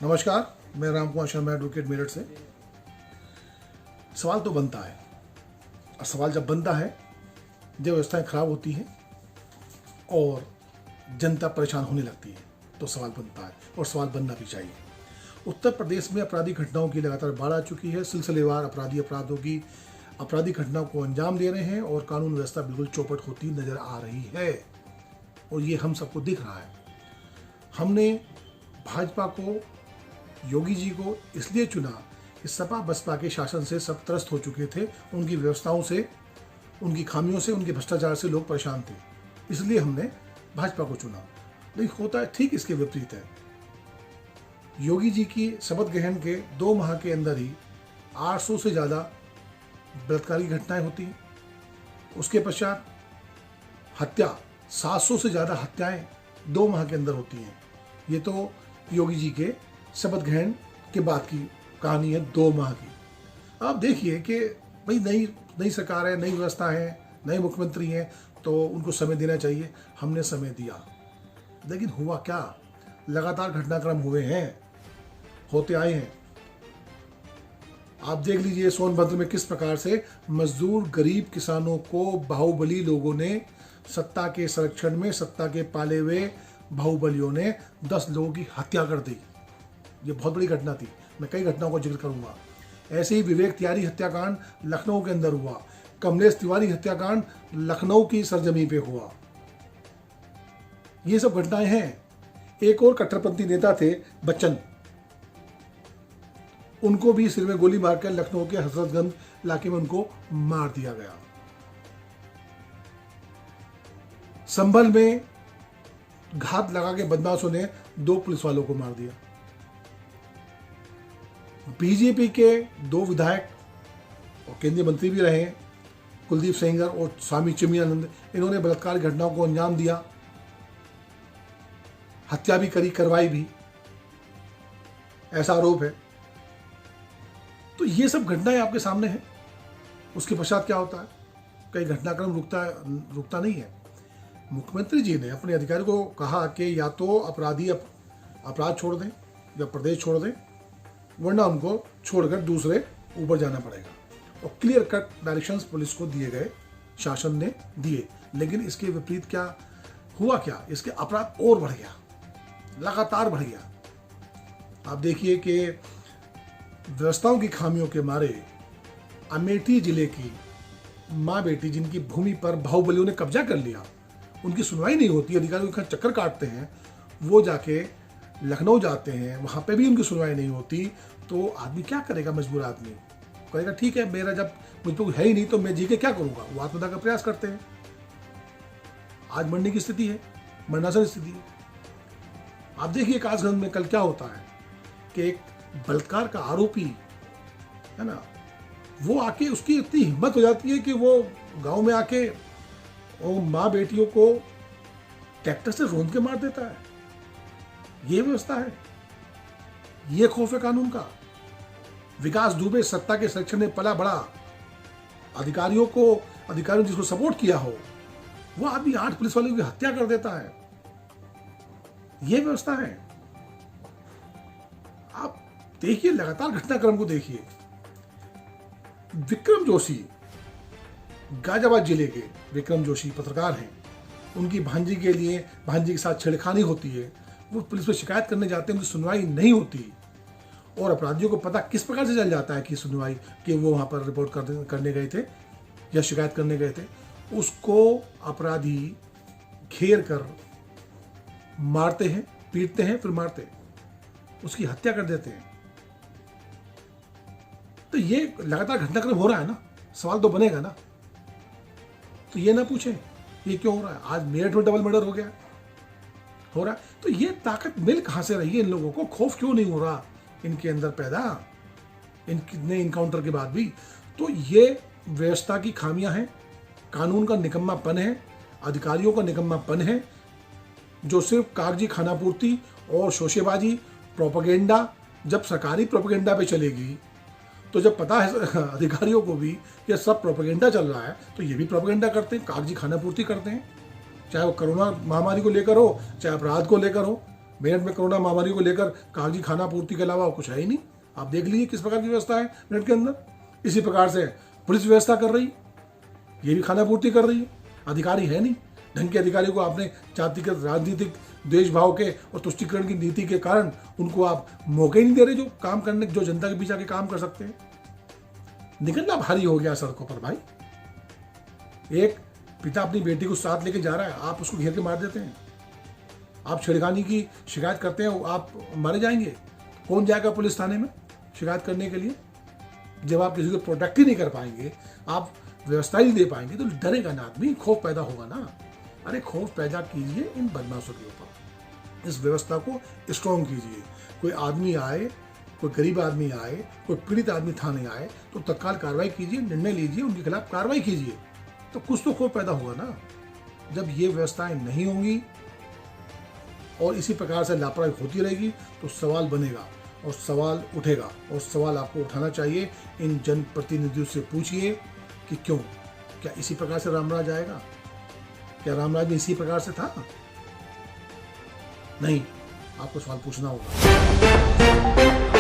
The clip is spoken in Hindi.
नमस्कार, मैं राम कुमार शर्मा, एडवोकेट मेरठ से। सवाल तो बनता है, और सवाल जब बनता है जब व्यवस्थाएं खराब होती हैं और जनता परेशान होने लगती है तो सवाल बनता है, और सवाल बनना भी चाहिए। उत्तर प्रदेश में आपराधिक घटनाओं की लगातार बाढ़ आ चुकी है। सिलसिलेवार अपराधी अपराधों की आपराधिक घटनाओं को अंजाम दे रहे हैं और कानून व्यवस्था बिल्कुल चौपट होती नजर आ रही है, और ये हम सबको दिख रहा है। हमने भाजपा को, योगी जी को इसलिए चुना कि सपा बसपा के शासन से सब त्रस्त हो चुके थे, उनकी व्यवस्थाओं से, उनकी खामियों से, उनके भ्रष्टाचार से लोग परेशान थे, इसलिए हमने भाजपा को चुना। लेकिन होता है ठीक इसके विपरीत है। योगी जी की शपथ ग्रहण के 2 माह के अंदर ही 800 से ज़्यादा बलात्कारी घटनाएं होती हैं। उसके पश्चात हत्या, 700 से ज़्यादा हत्याएं 2 माह के अंदर होती हैं। ये तो योगी जी के शपथ ग्रहण के बाद की कहानी है, 2 माह की। आप देखिए कि भाई नई सरकार है, नई व्यवस्था है, नए मुख्यमंत्री हैं, तो उनको समय देना चाहिए। हमने समय दिया, लेकिन हुआ क्या? लगातार घटनाक्रम हुए हैं, होते आए हैं। आप देख लीजिए सोनभद्र में किस प्रकार से मजदूर गरीब किसानों को बाहुबली लोगों ने, सत्ता के संरक्षण में सत्ता के पाले हुए बाहुबलियों ने 10 लोगों की हत्या कर दी। ये बहुत बड़ी घटना थी। मैं कई घटनाओं का जिक्र करूंगा। ऐसे ही विवेक तिवारी हत्याकांड लखनऊ के अंदर हुआ। कमलेश तिवारी हत्याकांड लखनऊ की सरजमी पे हुआ। ये सब घटनाएं हैं। एक और कट्टरपंथी नेता थे बच्चन, उनको भी सिर में गोली मारकर लखनऊ के हजरतगंज इलाके में उनको मार दिया गया। संभल में घात लगा के बदमाशों ने 2 पुलिस वालों को मार दिया। बीजेपी के 2 विधायक और केंद्रीय मंत्री भी रहे, कुलदीप सेंगर और स्वामी चिन्मयानंद, इन्होंने बलात्कार घटनाओं को अंजाम दिया, हत्या भी करी, करवाई भी, ऐसा आरोप है। तो ये सब घटनाएं आपके सामने हैं। उसके पश्चात क्या होता है? कई घटनाक्रम रुकता नहीं है। मुख्यमंत्री जी ने अपने अधिकारी को कहा कि या तो अपराधी अपराध छोड़ दें या प्रदेश छोड़ दें, वरना उनको छोड़कर दूसरे ऊपर जाना पड़ेगा। और क्लियर कट डायरेक्शंस पुलिस को दिए गए, शासन ने दिए। लेकिन इसके विपरीत क्या हुआ? क्या इसके अपराध और बढ़ गया, लगातार बढ़ गया। आप देखिए कि व्यवस्थाओं की खामियों के मारे अमेठी जिले की माँ बेटी जिनकी भूमि पर बाहुबलियों ने कब्जा कर लिया, उनकी सुनवाई नहीं होती, अधिकारी उनका चक्कर काटते हैं, वो जाके लखनऊ जाते हैं, वहाँ पे भी उनकी सुनवाई नहीं होती, तो आदमी क्या करेगा? मजबूर आदमी कहेगा ठीक है, मेरा जब मुझ पर है ही नहीं तो मैं जी के क्या करूँगा। वो आत्महत्या का प्रयास करते हैं। आज मरने की स्थिति है, मरनासन स्थिति है। आप देखिए कासगंज में कल क्या होता है कि एक बलात्कार का आरोपी है ना, वो आके, उसकी इतनी हिम्मत हो जाती है कि वो गांव में आके वो माँ बेटियों को ट्रैक्टर से रौंद के मार देता है। ये व्यवस्था है, ये खौफ है कानून का। विकास दुबे सत्ता के संरक्षण में पला बड़ा, अधिकारियों जिसको सपोर्ट किया हो, वो आदमी 8 पुलिस वालों की हत्या कर देता है। ये व्यवस्था है। आप देखिए, लगातार घटनाक्रम को देखिए। विक्रम जोशी, गाजियाबाद जिले के विक्रम जोशी पत्रकार हैं, उनकी भांजी के साथ छेड़खानी होती है। वो पुलिस में शिकायत करने जाते हैं, उनकी सुनवाई नहीं होती, और अपराधियों को पता किस प्रकार से चल जाता है कि सुनवाई, कि वो वहाँ पर रिपोर्ट करने गए थे या शिकायत करने गए थे। उसको अपराधी घेर कर मारते हैं, पीटते हैं, फिर मारते हैं, उसकी हत्या कर देते हैं। तो ये लगातार घटनाक्रम हो रहा है ना, सवाल तो बनेगा ना। तो ये ना पूछें ये क्यों हो रहा है। आज मेरठ में डबल मर्डर हो रहा है। तो ये ताकत मिल कहां से रही है इन लोगों को? खौफ क्यों नहीं हो रहा इनके अंदर पैदा, इन कितने इनकाउंटर के बाद भी? तो ये व्यवस्था की खामियां हैं, कानून का निकम्मापन है, अधिकारियों का निकम्मापन है, जो सिर्फ कागजी खानापूर्ति और शोशेबाजी, प्रोपेगेंडा, जब सरकारी प्रोपेगेंडा पे चलेगी, तो जब पता है अधिकारियों को भी ये सब प्रोपेगेंडा चल रहा है, तो ये भी प्रोपेगेंडा करते हैं, कागजी खानापूर्ति करते हैं। चाहे वो कोरोना महामारी को लेकर हो, चाहे अपराध को लेकर हो, मेरठ में कोरोना महामारी को लेकर कागजी खाना पूर्ति के अलावा कुछ है ही नहीं। आप देख लीजिए किस प्रकार की व्यवस्था है मेरठ के अंदर। इसी प्रकार से पुलिस व्यवस्था कर रही, ये भी खाना पूर्ति कर रही है। अधिकारी है नहीं ढंग के। अधिकारी को आपने जातिगत राजनीतिक द्वेषभाव के और तुष्टिकरण की नीति के कारण उनको आप मौके ही नहीं दे रहे जो काम करने, जो जनता के बीच आके काम कर सकते हैं। निकलना भारी हो गया सड़कों पर भाई। एक पिता अपनी बेटी को साथ लेके जा रहा है, आप उसको घेर के मार देते हैं। आप छेड़खानी की शिकायत करते हैं, आप मारे जाएंगे। कौन जाएगा पुलिस थाने में शिकायत करने के लिए? जब आप किसी को प्रोटेक्ट ही नहीं कर पाएंगे, आप व्यवस्था ही नहीं दे पाएंगे, तो डरेगा ना आदमी, खौफ पैदा होगा ना। अरे खौफ पैदा कीजिए इन बदमाशों के ऊपर, इस व्यवस्था को स्ट्रॉन्ग कीजिए। कोई आदमी आए, कोई गरीब आदमी आए, कोई पीड़ित आदमी थाने आए तो तत्काल कार्रवाई कीजिए, निर्णय लीजिए, उनके खिलाफ कार्रवाई कीजिए, तो कुछ तो खौफ पैदा होगा ना। जब ये व्यवस्थाएं नहीं होंगी और इसी प्रकार से लापरवाही होती रहेगी तो सवाल बनेगा और सवाल उठेगा, और सवाल आपको उठाना चाहिए। इन जनप्रतिनिधियों से पूछिए कि क्यों, क्या इसी प्रकार से रामराज आएगा? क्या रामराज में इसी प्रकार से था? नहीं, आपको सवाल पूछना होगा।